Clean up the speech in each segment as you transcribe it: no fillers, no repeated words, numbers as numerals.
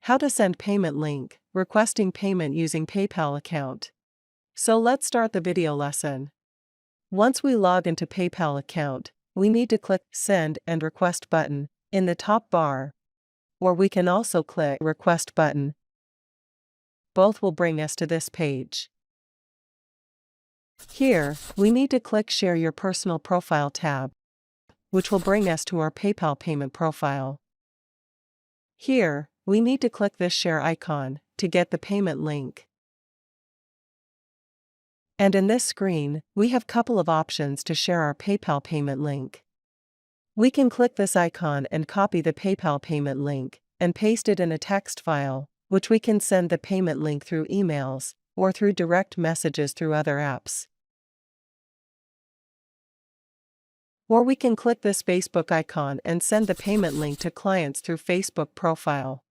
How to send payment link, requesting payment using PayPal account. So let's start the video lesson. Once we log into PayPal account, we need to click Send and Request button in the top bar, or we can also click Request button. Both will bring us to this page. Here, we need to click Share Your Personal Profile tab, which will bring us to our PayPal payment profile. Here, we need to click this share icon to get the payment link. And in this screen, we have a couple of options to share our PayPal payment link. We can click this icon and copy the PayPal payment link and paste it in a text file, which we can send the payment link through emails or through direct messages through other apps. Or we can click this Facebook icon and send the payment link to clients through Facebook profile.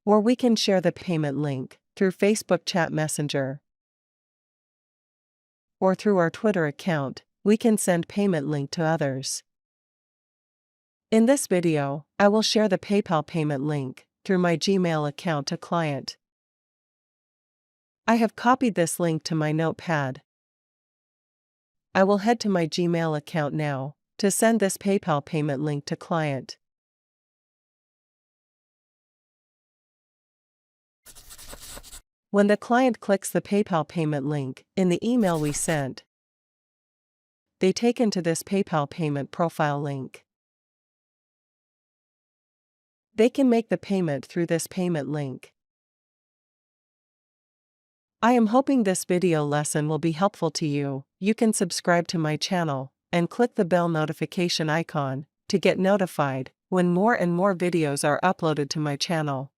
Or we can share the payment link through Facebook Chat Messenger. Or through our Twitter account, we can send payment link to others. In this video, I will share the PayPal payment link through my Gmail account to client. I have copied this link to my notepad. I will head to my Gmail account now to send this PayPal payment link to client. When the client clicks the PayPal payment link in the email we sent, they take into this PayPal payment profile link. They can make the payment through this payment link. I am hoping this video lesson will be helpful to you. You can subscribe to my channel and click the bell notification icon to get notified when more and more videos are uploaded to my channel.